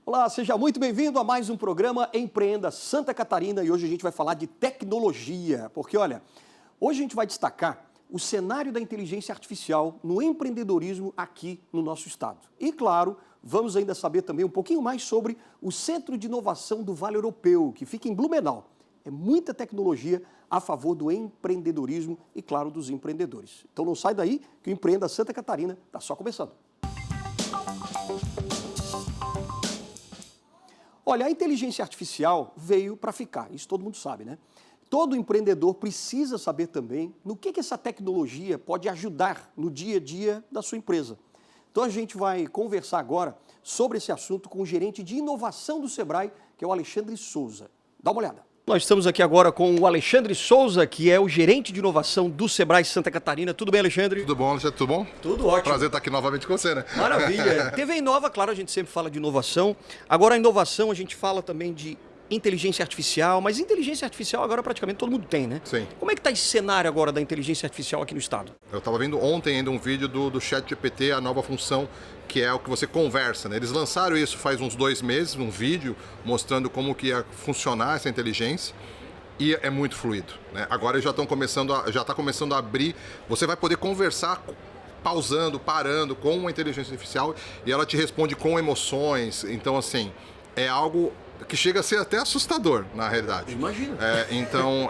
Olá, seja muito bem-vindo a mais um programa Empreenda Santa Catarina e hoje a gente vai falar de tecnologia, porque olha, hoje a gente vai destacar o cenário da inteligência artificial no empreendedorismo aqui no nosso estado. E claro, vamos ainda saber também um pouquinho mais sobre o Centro de Inovação do Vale Europeu, que fica em Blumenau. É muita tecnologia a favor do empreendedorismo e, claro, dos empreendedores. Então não sai daí que o Empreenda Santa Catarina está só começando. Olha, a inteligência artificial veio para ficar, isso todo mundo sabe, né? Todo empreendedor precisa saber também no que essa tecnologia pode ajudar no dia a dia da sua empresa. Então a gente vai conversar agora sobre esse assunto com o gerente de inovação do Sebrae, que é o Alexandre Souza. Dá uma olhada. Nós estamos aqui agora com o Alexandre Souza, que é o gerente de inovação do Sebrae Santa Catarina. Tudo bem, Alexandre? Tudo bom, Alexandre? Tudo bom? Tudo ótimo. Prazer estar aqui novamente com você, né? Maravilha. TV Inova, claro, a gente sempre fala de inovação. Agora, a inovação, a gente fala também de inteligência artificial, mas inteligência artificial agora praticamente todo mundo tem, né? Sim. Como é que está esse cenário agora da inteligência artificial aqui no estado? Eu estava vendo ontem ainda um vídeo do ChatGPT, a nova função, que é o que você conversa, né? Eles lançaram isso faz uns 2 meses, um vídeo mostrando como que ia funcionar essa inteligência. E é muito fluido, né? Agora já está começando a abrir. Você vai poder conversar pausando, parando com uma inteligência artificial e ela te responde com emoções. Então, assim, é algo que chega a ser até assustador, na realidade. Imagina. Então,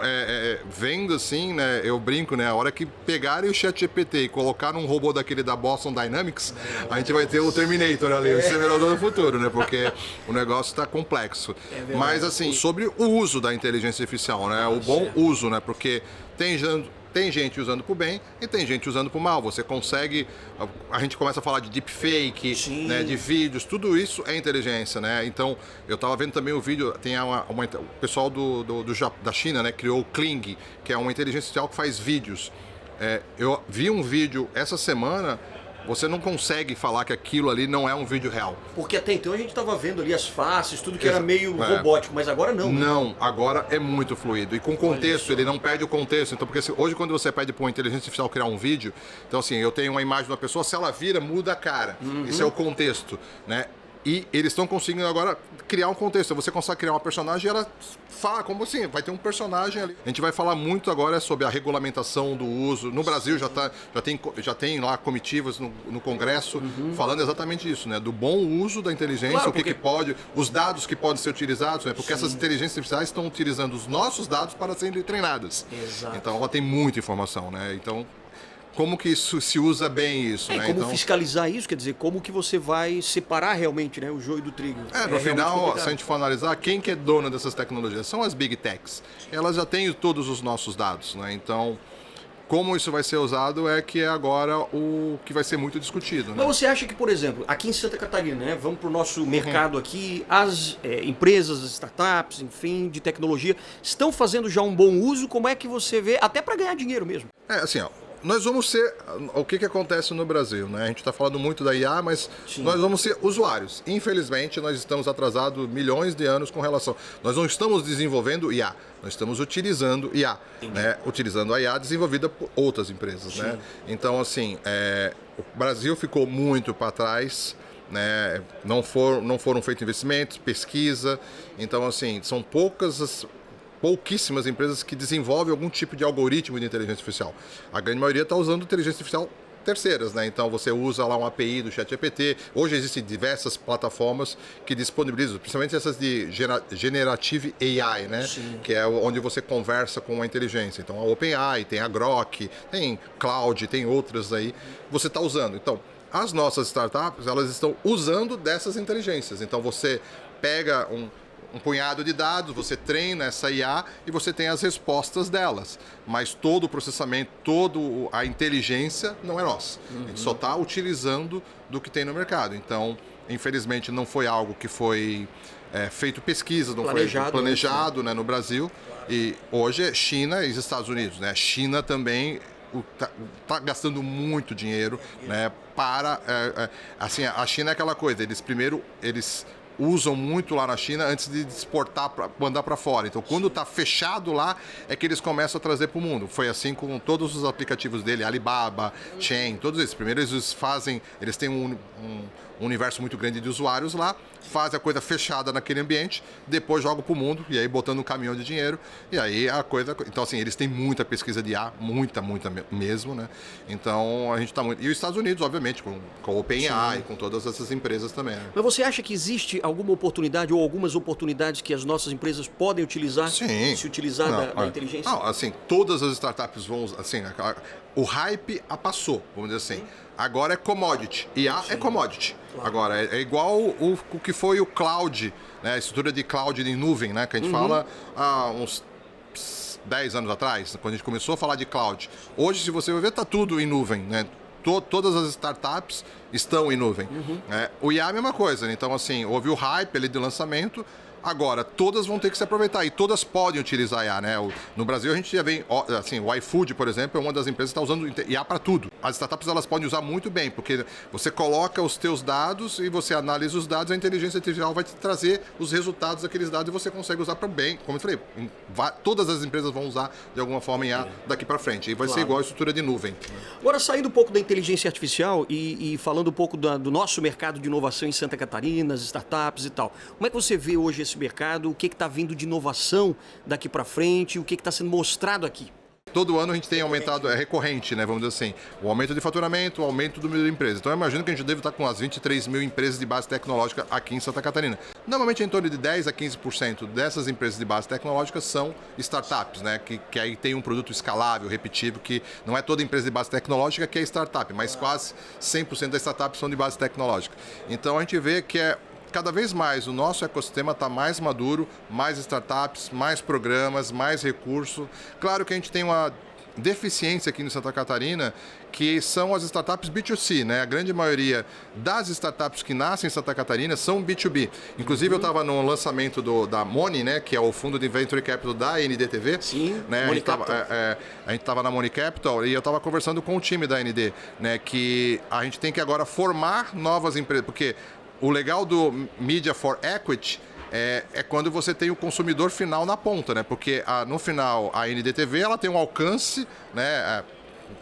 vendo assim, né, eu brinco, né, a hora que pegarem o ChatGPT e colocar um robô daquele da Boston Dynamics, a gente vai ter o Terminator ali, o Exterminador do Futuro, né, porque o negócio está complexo. Mas, assim, sobre o uso da inteligência artificial, né, o bom uso, né, porque tem gente usando para o bem e tem gente usando para o mal. Você consegue... A gente começa a falar de deepfake, né, de vídeos, tudo isso é inteligência, né? Então, eu estava vendo também o vídeo, tem o pessoal da China, né, criou o Kling, que é uma inteligência artificial que faz vídeos. Eu vi um vídeo essa semana, você não consegue falar que aquilo ali não é um vídeo real. Porque até então a gente estava vendo ali as faces, tudo que era meio robótico, mas agora não. Não, agora é muito fluido. E com contexto, ele não perde o contexto. Então, porque hoje quando você pede para uma inteligência artificial criar um vídeo, então assim, eu tenho uma imagem de uma pessoa, se ela vira, muda a cara. Isso é o contexto, né? E eles estão conseguindo agora criar um contexto. Você consegue criar uma personagem e ela fala como assim, vai ter um personagem ali. A gente vai falar muito agora sobre a regulamentação do uso. No Brasil já tem lá comitivas no Congresso falando exatamente isso, né? Do bom uso da inteligência, claro, o que pode, os dados que podem ser utilizados, né? Porque essas inteligências artificiais estão utilizando os nossos dados para serem treinadas. Exato. Então ela tem muita informação, né? Então, como que isso se usa bem isso, né? Como então, fiscalizar isso, quer dizer, como que você vai separar realmente, né, o joio do trigo? No final, se a gente for analisar, quem que é dona dessas tecnologias? São as Big Techs. Elas já têm todos os nossos dados, né? Então, como isso vai ser usado é que é agora o que vai ser muito discutido, né? Mas você acha que, por exemplo, aqui em Santa Catarina, né, vamos para o nosso mercado aqui, as empresas, as startups, enfim, de tecnologia, estão fazendo já um bom uso? Como é que você vê, até para ganhar dinheiro mesmo? Assim, nós vamos ser... O que acontece no Brasil, né? A gente está falando muito da IA, mas nós vamos ser usuários. Infelizmente, nós estamos atrasados milhões de anos com relação... Nós não estamos desenvolvendo IA, nós estamos utilizando IA, né? Utilizando a IA desenvolvida por outras empresas, né? Então, assim, o Brasil ficou muito para trás, né? Não foram feitos investimentos, pesquisa. Então, assim, são pouquíssimas empresas que desenvolvem algum tipo de algoritmo de inteligência artificial. A grande maioria está usando inteligência artificial terceiras, né? Então você usa lá um API do ChatGPT. Hoje existem diversas plataformas que disponibilizam, principalmente essas de Generative AI, né? Que é onde você conversa com a inteligência. Então a OpenAI, tem a Grok, tem Cloud, tem outras aí. Você está usando. Então, as nossas startups, elas estão usando dessas inteligências. Então você pega um punhado de dados, você treina essa IA e você tem as respostas delas. Mas todo o processamento, toda a inteligência não é nossa. A gente só está utilizando do que tem no mercado. Então, infelizmente, não foi algo que foi feito pesquisa, não foi planejado, né, no Brasil. E hoje é China e os Estados Unidos, né? A China também está gastando muito dinheiro, né, para... assim, a China é aquela coisa, eles usam muito lá na China antes de exportar, mandar para fora. Então, quando está fechado lá, é que eles começam a trazer para o mundo. Foi assim com todos os aplicativos dele, Alibaba, Shein, todos esses. Primeiro eles têm um universo muito grande de usuários lá, faz a coisa fechada naquele ambiente, depois joga para o mundo, e aí botando um caminhão de dinheiro, e aí a coisa... Então, assim, eles têm muita pesquisa de IA, muita mesmo, né? Então, a gente está muito... E os Estados Unidos, obviamente, com o OpenAI, com todas essas empresas também, né? Mas você acha que existe alguma oportunidade ou algumas oportunidades que as nossas empresas podem utilizar? Sim. Se utilizar da inteligência? Não, assim, todas as startups vão... Assim, o hype passou, vamos dizer assim. Agora é commodity. IA é commodity. Claro. Agora, é igual o que foi o cloud, né? A estrutura de cloud em nuvem, né? Que a gente fala há uns 10 anos atrás, quando a gente começou a falar de cloud. Hoje, se você ver, está tudo em nuvem, né? Todas as startups estão em nuvem. O IA é a mesma coisa. Então, assim, houve o hype ali de lançamento. Agora, todas vão ter que se aproveitar e todas podem utilizar IA, né? No Brasil, a gente já vem, assim, o iFood, por exemplo, é uma das empresas que está usando IA para tudo. As startups, elas podem usar muito bem, porque você coloca os teus dados e você analisa os dados, a inteligência artificial vai te trazer os resultados daqueles dados e você consegue usar para bem. Como eu falei, todas as empresas vão usar de alguma forma IA daqui para frente. E vai ser igual a estrutura de nuvem. Agora, saindo um pouco da inteligência artificial e falando um pouco do nosso mercado de inovação em Santa Catarina, as startups e tal, como é que você vê hoje esse mercado, o que está vindo de inovação daqui para frente, o que está sendo mostrado aqui? Todo ano a gente tem aumentado, é recorrente, né, vamos dizer assim, o aumento de faturamento, o aumento do número de empresas. Então eu imagino que a gente deve estar com as 23 mil empresas de base tecnológica aqui em Santa Catarina. Normalmente em torno de 10 a 15% dessas empresas de base tecnológica são startups, né, que aí tem um produto escalável, repetível, que não é toda empresa de base tecnológica que é startup, mas quase 100% das startups são de base tecnológica. Então a gente vê que cada vez mais o nosso ecossistema está mais maduro, mais startups, mais programas, mais recursos. Claro que a gente tem uma deficiência aqui em Santa Catarina, que são as startups B2C, né? A grande maioria das startups que nascem em Santa Catarina são B2B. Inclusive, eu estava no lançamento da Money, né? Que é o fundo de Venture Capital da NDTV. Sim, né? A gente estava na Money Capital e eu estava conversando com o time da ND, né? Que a gente tem que agora formar novas empresas, porque o legal do Media for Equity é quando você tem o consumidor final na ponta, né? Porque no final a NDTV ela tem um alcance, né,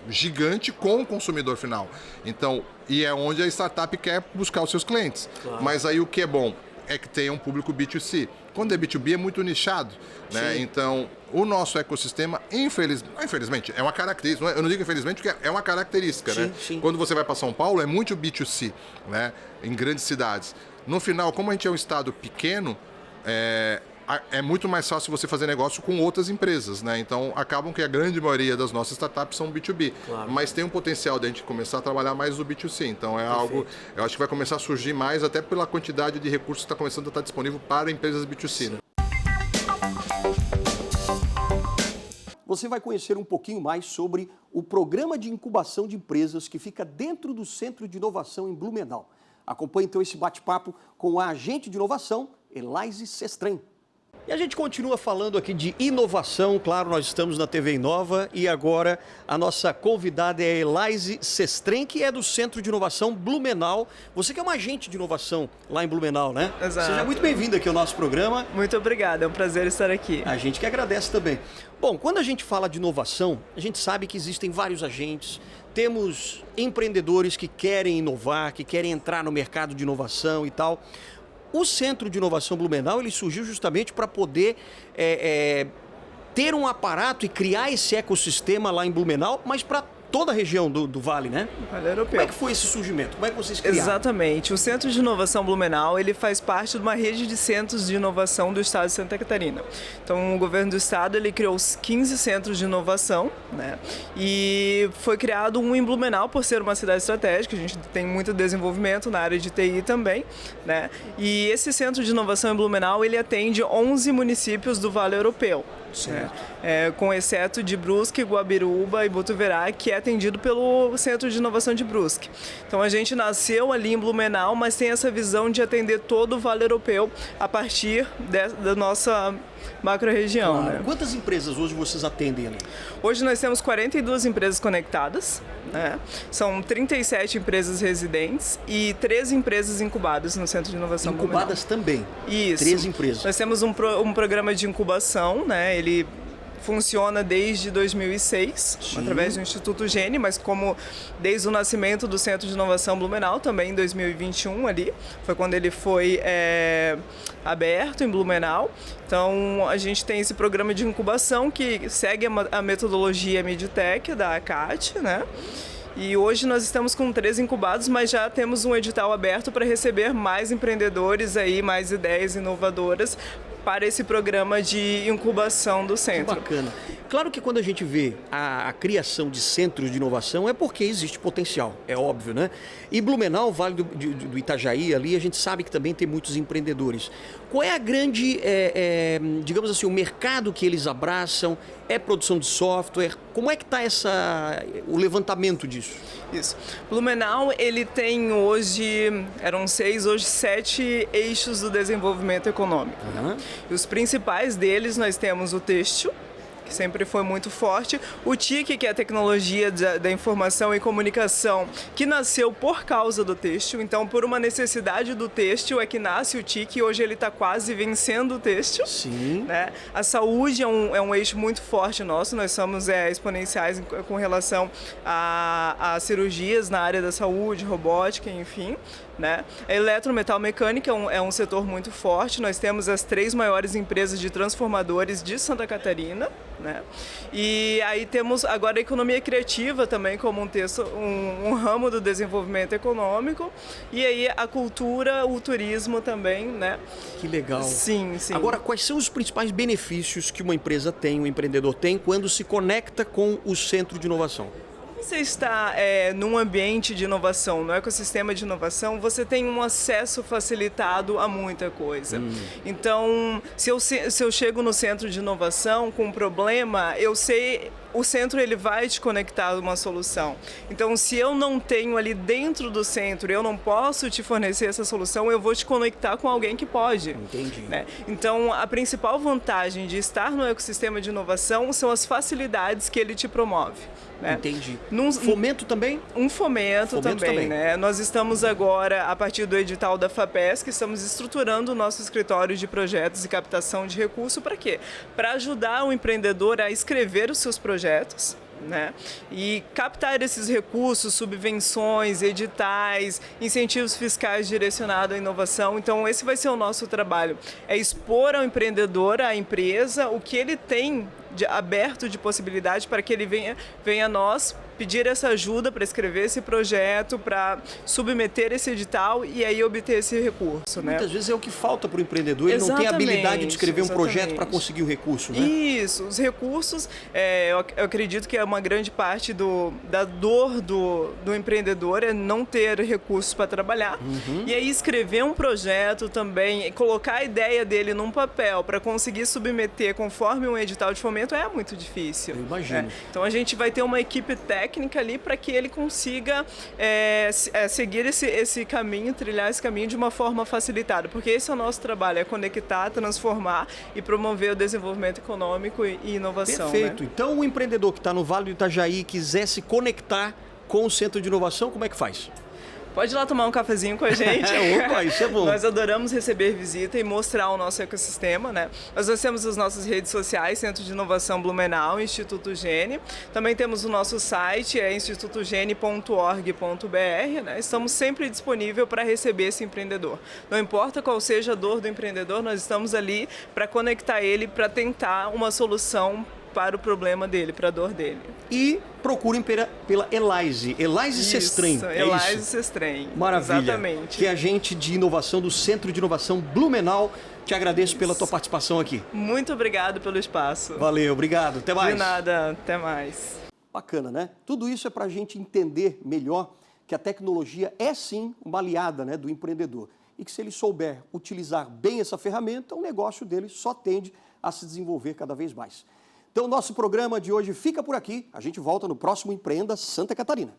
gigante com o consumidor final. Então, e é onde a startup quer buscar os seus clientes. Claro. Mas aí o que é bom é que tenha um público B2C. Quando é B2B é muito nichado, né? Então, o nosso ecossistema, infelizmente, é uma característica. Eu não digo infelizmente porque é uma característica, né? Sim. Quando você vai para São Paulo, é muito B2C, né? Em grandes cidades. No final, como a gente é um estado pequeno, é muito mais fácil você fazer negócio com outras empresas, né? Então, acabam que a grande maioria das nossas startups são B2B. Claro. Mas tem um potencial de a gente começar a trabalhar mais o B2C. Então, algo, eu acho que vai começar a surgir mais, até pela quantidade de recursos que está começando a estar disponível para empresas B2C, né? Você vai conhecer um pouquinho mais sobre o programa de incubação de empresas que fica dentro do Centro de Inovação em Blumenau. Acompanhe então esse bate-papo com a agente de inovação, Elaise Sestren. E a gente continua falando aqui de inovação, claro, nós estamos na TV Inova e agora a nossa convidada é a Elaise Sestren, que é do Centro de Inovação Blumenau. Você que é uma agente de inovação lá em Blumenau, né? Exato. Seja muito bem-vinda aqui ao nosso programa. Muito obrigada, é um prazer estar aqui. A gente que agradece também. Bom, quando a gente fala de inovação, a gente sabe que existem vários agentes. Temos empreendedores que querem inovar, que querem entrar no mercado de inovação e tal. O Centro de Inovação Blumenau ele surgiu justamente para poder ter um aparato e criar esse ecossistema lá em Blumenau, mas para toda a região do Vale, né? Vale Europeu. Como é que foi esse surgimento? Como é que vocês criaram? Exatamente. O Centro de Inovação Blumenau ele faz parte de uma rede de centros de inovação do Estado de Santa Catarina. Então, o governo do Estado ele criou os 15 centros de inovação, né? E foi criado um em Blumenau por ser uma cidade estratégica. A gente tem muito desenvolvimento na área de TI também, né? E esse Centro de Inovação em Blumenau ele atende 11 municípios do Vale Europeu. Com exceto de Brusque, Guabiruba e Botuverá, que é atendido pelo Centro de Inovação de Brusque. Então a gente nasceu ali em Blumenau, mas tem essa visão de atender todo o Vale Europeu a partir da nossa macro-região. Claro. Né? Quantas empresas hoje vocês atendem ali? Hoje nós temos 42 empresas conectadas, né? São 37 empresas residentes e 13 empresas incubadas no Centro de Inovação Blumenau. Incubadas também? Isso. 13 empresas. Nós temos um programa de incubação, né? Ele funciona desde 2006, através do Instituto Gene, mas como desde o nascimento do Centro de Inovação Blumenau, também em 2021 ali, foi quando ele foi aberto em Blumenau. Então, a gente tem esse programa de incubação que segue a metodologia Midtech da ACAT, né? E hoje nós estamos com 3 incubados, mas já temos um edital aberto para receber mais empreendedores aí, mais ideias inovadoras para esse programa de incubação do centro. Que bacana. Claro que quando a gente vê a criação de centros de inovação é porque existe potencial, é óbvio, né? E Blumenau, Vale do Itajaí, ali a gente sabe que também tem muitos empreendedores. Qual é a grande, digamos assim, o mercado que eles abraçam? É produção de software? Como é que está o levantamento disso? Isso. Blumenau, ele tem hoje, eram 6, hoje 7 eixos do desenvolvimento econômico. Né? E os principais deles, nós temos o têxtil, que sempre foi muito forte, o TIC, que é a tecnologia da informação e comunicação, que nasceu por causa do têxtil, então por uma necessidade do têxtil é que nasce o TIC, e hoje ele está quase vencendo o têxtil. Sim. Né? A saúde é um eixo muito forte nosso, nós somos exponenciais com relação a cirurgias na área da saúde, robótica, enfim. Né? A eletrometalmecânica é um setor muito forte, nós temos as 3 maiores empresas de transformadores de Santa Catarina, né? E aí temos agora a economia criativa também como um ramo do desenvolvimento econômico, e aí a cultura, o turismo também, né? Que legal. Sim, sim. Agora, quais são os principais benefícios que uma empresa tem, um empreendedor tem, quando se conecta com o centro de inovação? Você está num ambiente de inovação, no ecossistema de inovação, você tem um acesso facilitado a muita coisa. Então, se eu chego no centro de inovação com um problema, eu sei, o centro ele vai te conectar a uma solução. Então, se eu não tenho ali dentro do centro, eu não posso te fornecer essa solução, eu vou te conectar com alguém que pode. Entendi. Né? Então, a principal vantagem de estar no ecossistema de inovação são as facilidades que ele te promove. Né? Entendi. Fomento também? Um fomento também, né? Nós estamos agora, a partir do edital da FAPESC, estamos estruturando o nosso escritório de projetos e captação de recurso para quê? Para ajudar o empreendedor a escrever os seus projetos, né? E captar esses recursos, subvenções, editais, incentivos fiscais direcionados à inovação. Então, esse vai ser o nosso trabalho, é expor ao empreendedor, à empresa, o que ele tem aberto de possibilidade para que ele venha a nós pedir essa ajuda para escrever esse projeto, para submeter esse edital e aí obter esse recurso. Né? Muitas vezes é o que falta para o empreendedor, ele não tem a habilidade de escrever um projeto para conseguir o recurso. Né? Isso, os recursos, eu acredito que é uma grande parte da dor do empreendedor é não ter recursos para trabalhar. E aí escrever um projeto também, colocar a ideia dele num papel para conseguir submeter conforme um edital de fomento é muito difícil. Eu imagino. Então a gente vai ter uma equipe técnica ali para que ele consiga seguir esse caminho, trilhar esse caminho de uma forma facilitada, porque esse é o nosso trabalho, é conectar, transformar e promover o desenvolvimento econômico e inovação. Perfeito. Né? Então o empreendedor que está no Vale do Itajaí quiser se conectar com o Centro de Inovação, como é que faz? Pode ir lá tomar um cafezinho com a gente. Opa, isso é bom. Nós adoramos receber visita e mostrar o nosso ecossistema, né? Nós temos as nossas redes sociais, Centro de Inovação Blumenau, Instituto Gene. Também temos o nosso site, institutogene.org.br, né? Estamos sempre disponíveis para receber esse empreendedor. Não importa qual seja a dor do empreendedor, nós estamos ali para conectar ele, para tentar uma solução para o problema dele, para a dor dele. E procurem pela Elaise Sestrem. Elaise Sestrem. Maravilha. Exatamente. Que é agente de inovação do Centro de Inovação Blumenau. Te agradeço pela tua participação aqui. Muito obrigado pelo espaço. Valeu, obrigado. Até mais. De nada, até mais. Bacana, né? Tudo isso é para a gente entender melhor que a tecnologia é sim uma aliada, né, do empreendedor. E que se ele souber utilizar bem essa ferramenta, o negócio dele só tende a se desenvolver cada vez mais. Então, o nosso programa de hoje fica por aqui. A gente volta no próximo Empreenda Santa Catarina.